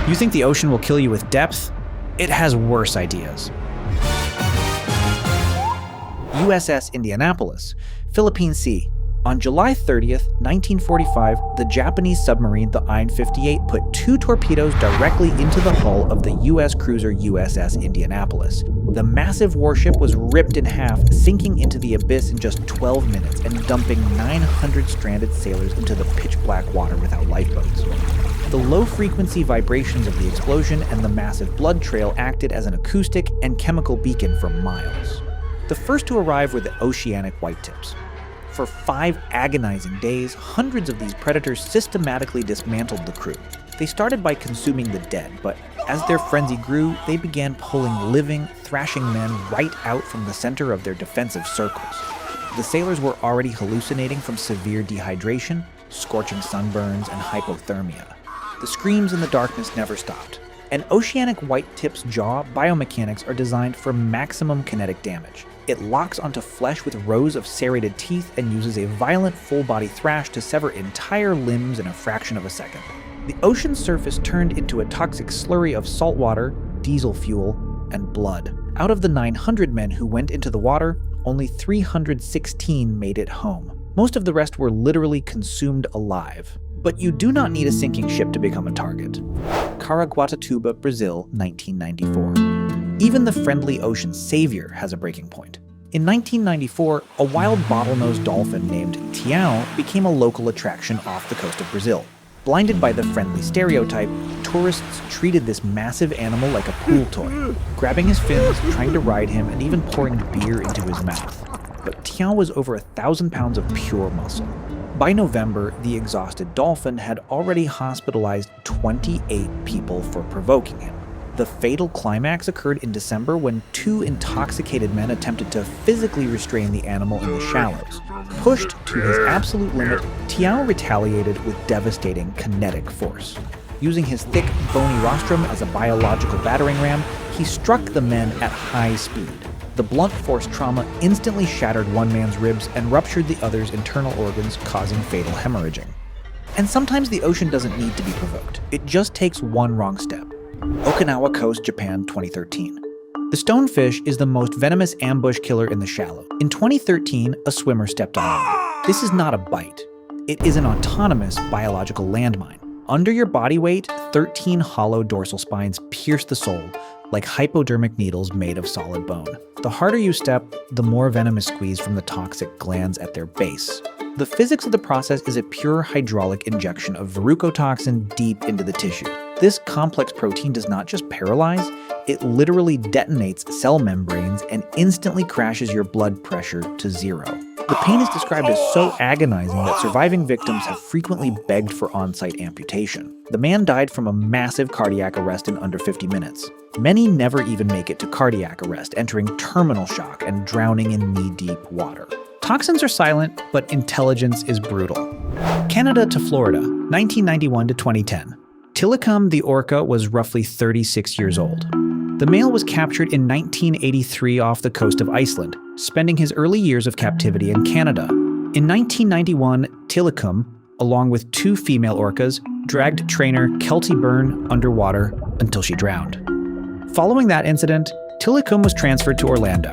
You think the ocean will kill you with depth? It has worse ideas. USS Indianapolis, Philippine Sea. On July 30th, 1945, the Japanese submarine, the IN-58, put 2 torpedoes directly into the hull of the U.S. cruiser USS Indianapolis. The massive warship was ripped in half, sinking into the abyss in just 12 minutes and dumping 900 stranded sailors into the pitch-black water without lifeboats. The low-frequency vibrations of the explosion and the massive blood trail acted as an acoustic and chemical beacon for miles. The first to arrive were the oceanic whitetips. For 5 agonizing days, hundreds of these predators systematically dismantled the crew. They started by consuming the dead, but as their frenzy grew, they began pulling living, thrashing men right out from the center of their defensive circles. The sailors were already hallucinating from severe dehydration, scorching sunburns, and hypothermia. The screams in the darkness never stopped. An oceanic whitetip's jaw biomechanics are designed for maximum kinetic damage. It locks onto flesh with rows of serrated teeth and uses a violent full-body thrash to sever entire limbs in a fraction of a second. The ocean's surface turned into a toxic slurry of salt water, diesel fuel, and blood. Out of the 900 men who went into the water, only 316 made it home. Most of the rest were literally consumed alive. But you do not need a sinking ship to become a target. Caraguatatuba, Brazil, 1994. Even the friendly ocean savior has a breaking point. In 1994, a wild bottlenose dolphin named Tião became a local attraction off the coast of Brazil. Blinded by the friendly stereotype, tourists treated this massive animal like a pool toy, grabbing his fins, trying to ride him, and even pouring beer into his mouth. But Tião was over 1,000 pounds of pure muscle. By November, the exhausted dolphin had already hospitalized 28 people for provoking him. The fatal climax occurred in December when 2 intoxicated men attempted to physically restrain the animal in the shallows. Pushed to his absolute limit, Tião retaliated with devastating kinetic force. Using his thick, bony rostrum as a biological battering ram, he struck the men at high speed. The blunt force trauma instantly shattered one man's ribs and ruptured the other's internal organs, causing fatal hemorrhaging. And sometimes the ocean doesn't need to be provoked. It just takes one wrong step. Okinawa Coast, Japan, 2013. The stonefish is the most venomous ambush killer in the shallow. In 2013, a swimmer stepped on it. This is not a bite. It is an autonomous biological landmine. Under your body weight, 13 hollow dorsal spines pierce the soul, like hypodermic needles made of solid bone. The harder you step, the more venom is squeezed from the toxic glands at their base. The physics of the process is a pure hydraulic injection of verrucotoxin deep into the tissue. This complex protein does not just paralyze, it literally detonates cell membranes and instantly crashes your blood pressure to 0. The pain is described as so agonizing that surviving victims have frequently begged for on-site amputation. The man died from a massive cardiac arrest in under 50 minutes. Many never even make it to cardiac arrest, entering terminal shock and drowning in knee-deep water. Toxins are silent, but intelligence is brutal. Canada to Florida, 1991 to 2010. Tilikum the orca was roughly 36 years old. The male was captured in 1983 off the coast of Iceland, spending his early years of captivity in Canada. In 1991, Tilikum, along with 2 female orcas, dragged trainer Kelty Byrne underwater until she drowned. Following that incident, Tilikum was transferred to Orlando.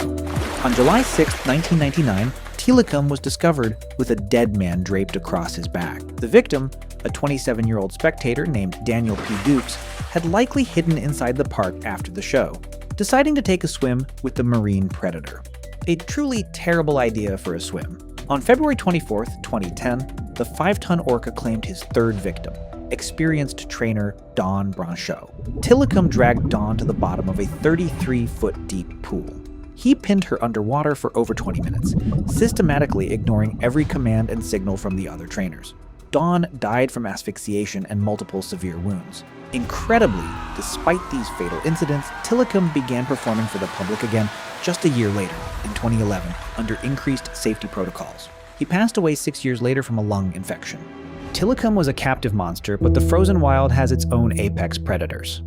On July 6, 1999, Tilikum was discovered with a dead man draped across his back. The victim, a 27-year-old spectator named Daniel P. Dukes, had likely hidden inside the park after the show, deciding to take a swim with the marine predator. A truly terrible idea for a swim. On February 24, 2010, the 5-ton orca claimed his 3rd victim, experienced trainer Don Brancheau. Tilikum dragged Dawn to the bottom of a 33-foot deep pool. He pinned her underwater for over 20 minutes, systematically ignoring every command and signal from the other trainers. Dawn died from asphyxiation and multiple severe wounds. Incredibly, despite these fatal incidents, Tilikum began performing for the public again just a year later, in 2011, under increased safety protocols. He passed away 6 years later from a lung infection. Tilikum was a captive monster, but the frozen wild has its own apex predators.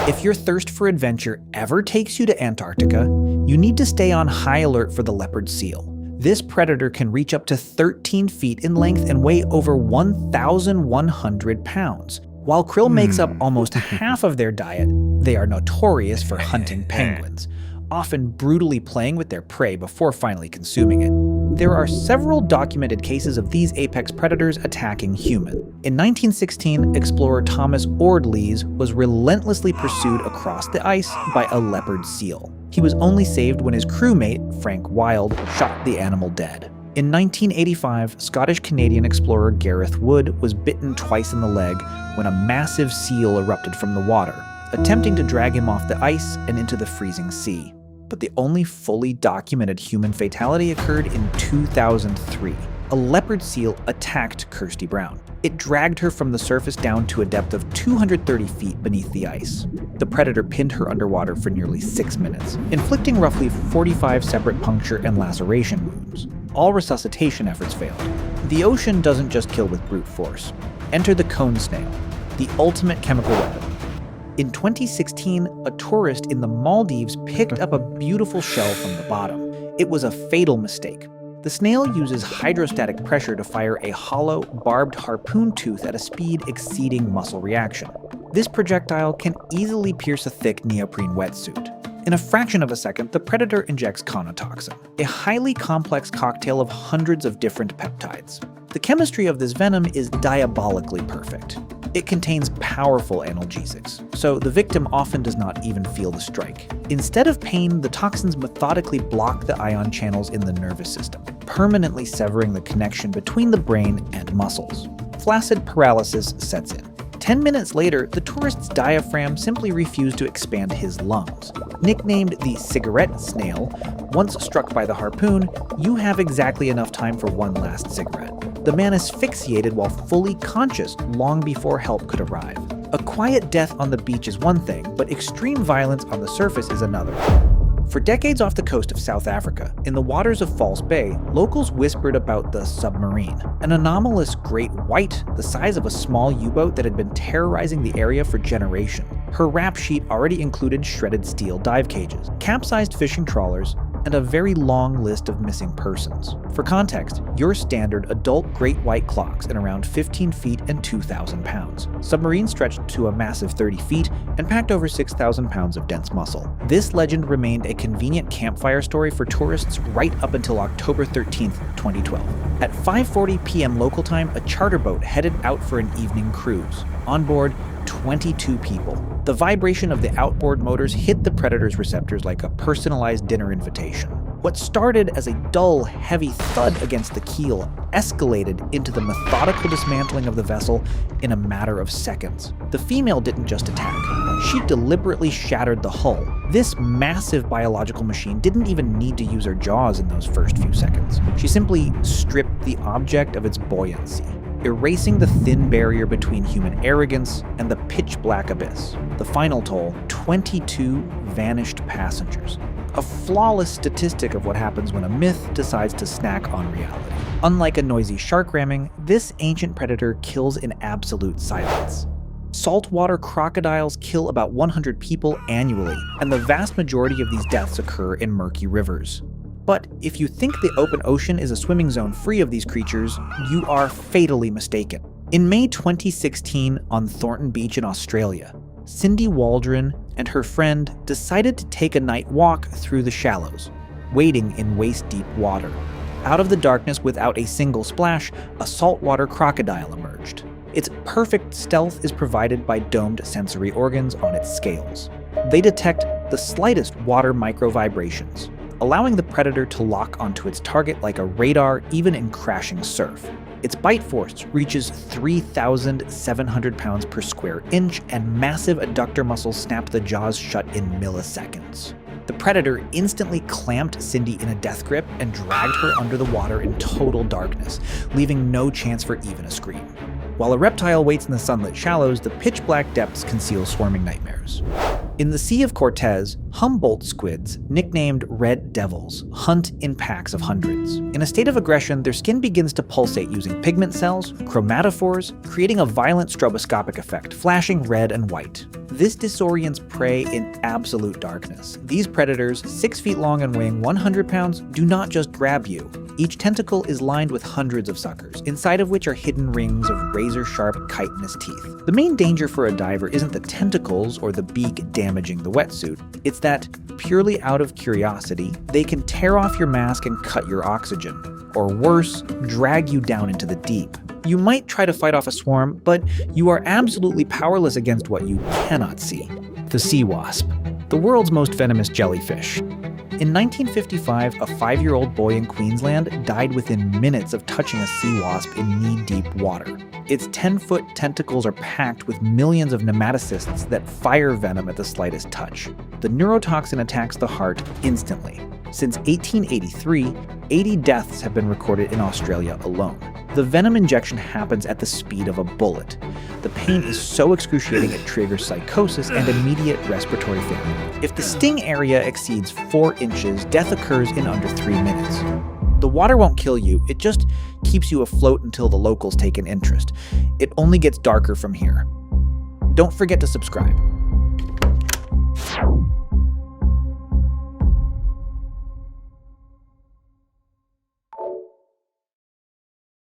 If your thirst for adventure ever takes you to Antarctica, you need to stay on high alert for the leopard seal. This predator can reach up to 13 feet in length and weigh over 1,100 pounds. While krill makes up almost half of their diet, they are notorious for hunting penguins, often brutally playing with their prey before finally consuming it. There are several documented cases of these apex predators attacking humans. In 1916, explorer Thomas Ord-Lees was relentlessly pursued across the ice by a leopard seal. He was only saved when his crewmate, Frank Wild, shot the animal dead. In 1985, Scottish-Canadian explorer Gareth Wood was bitten twice in the leg when a massive seal erupted from the water, attempting to drag him off the ice and into the freezing sea. But the only fully documented human fatality occurred in 2003. A leopard seal attacked Kirsty Brown. It dragged her from the surface down to a depth of 230 feet beneath the ice. The predator pinned her underwater for nearly 6 minutes, inflicting roughly 45 separate puncture and laceration wounds. All resuscitation efforts failed. The ocean doesn't just kill with brute force. Enter the cone snail, the ultimate chemical weapon. In 2016, a tourist in the Maldives picked up a beautiful shell from the bottom. It was a fatal mistake. The snail uses hydrostatic pressure to fire a hollow, barbed harpoon tooth at a speed exceeding muscle reaction. This projectile can easily pierce a thick neoprene wetsuit. In a fraction of a second, the predator injects conotoxin, a highly complex cocktail of hundreds of different peptides. The chemistry of this venom is diabolically perfect. It contains powerful analgesics, so the victim often does not even feel the strike. Instead of pain, the toxins methodically block the ion channels in the nervous system, permanently severing the connection between the brain and muscles. Flaccid paralysis sets in. 10 minutes later, the tourist's diaphragm simply refused to expand his lungs. Nicknamed the cigarette snail, once struck by the harpoon, you have exactly enough time for one last cigarette. The man asphyxiated while fully conscious long before help could arrive. A quiet death on the beach is one thing, but extreme violence on the surface is another. For decades off the coast of South Africa, in the waters of False Bay, locals whispered about the Submarine, an anomalous great white the size of a small U-boat that had been terrorizing the area for generations. Her rap sheet already included shredded steel dive cages, capsized fishing trawlers, and a very long list of missing persons. For context, your standard adult great white clocks at around 15 feet and 2,000 pounds. Submarines stretched to a massive 30 feet and packed over 6,000 pounds of dense muscle. This legend remained a convenient campfire story for tourists right up until October 13, 2012. At 5:40 p.m. local time, a charter boat headed out for an evening cruise. On board, 22 people. The vibration of the outboard motors hit the predator's receptors like a personalized dinner invitation. What started as a dull, heavy thud against the keel escalated into the methodical dismantling of the vessel in a matter of seconds. The female didn't just attack. She deliberately shattered the hull. This massive biological machine didn't even need to use her jaws in those first few seconds. She simply stripped the object of its buoyancy, erasing the thin barrier between human arrogance and the pitch-black abyss. The final toll, 22 vanished passengers. A flawless statistic of what happens when a myth decides to snack on reality. Unlike a noisy shark ramming, this ancient predator kills in absolute silence. Saltwater crocodiles kill about 100 people annually, and the vast majority of these deaths occur in murky rivers. But if you think the open ocean is a swimming zone free of these creatures, you are fatally mistaken. In May 2016, on Thornton Beach in Australia, Cindy Waldron and her friend decided to take a night walk through the shallows, wading in waist-deep water. Out of the darkness without a single splash, a saltwater crocodile emerged. Its perfect stealth is provided by domed sensory organs on its scales. They detect the slightest water micro-vibrations, allowing the predator to lock onto its target like a radar even in crashing surf. Its bite force reaches 3,700 pounds per square inch, and massive adductor muscles snap the jaws shut in milliseconds. The predator instantly clamped Cindy in a death grip and dragged her under the water in total darkness, leaving no chance for even a scream. While a reptile waits in the sunlit shallows, the pitch-black depths conceal swarming nightmares. In the Sea of Cortez, Humboldt squids, nicknamed red devils, hunt in packs of hundreds. In a state of aggression, their skin begins to pulsate using pigment cells, chromatophores, creating a violent stroboscopic effect, flashing red and white. This disorients prey in absolute darkness. These predators, 6 feet long and weighing 100 pounds, do not just grab you. Each tentacle is lined with hundreds of suckers, inside of which are hidden rings of razor-sharp chitinous teeth. The main danger for a diver isn't the tentacles or the beak damaging the wetsuit. It's that, purely out of curiosity, they can tear off your mask and cut your oxygen. Or worse, drag you down into the deep. You might try to fight off a swarm, but you are absolutely powerless against what you cannot see. The Sea Wasp, the world's most venomous jellyfish. In 1955, a 5-year-old boy in Queensland died within minutes of touching a sea wasp in knee-deep water. Its 10-foot tentacles are packed with millions of nematocysts that fire venom at the slightest touch. The neurotoxin attacks the heart instantly. Since 1883, 80 deaths have been recorded in Australia alone. The venom injection happens at the speed of a bullet. The pain is so excruciating it triggers psychosis and immediate respiratory failure. If the sting area exceeds 4 inches, death occurs in under 3 minutes. The water won't kill you, it just keeps you afloat until the locals take an interest. It only gets darker from here. Don't forget to subscribe.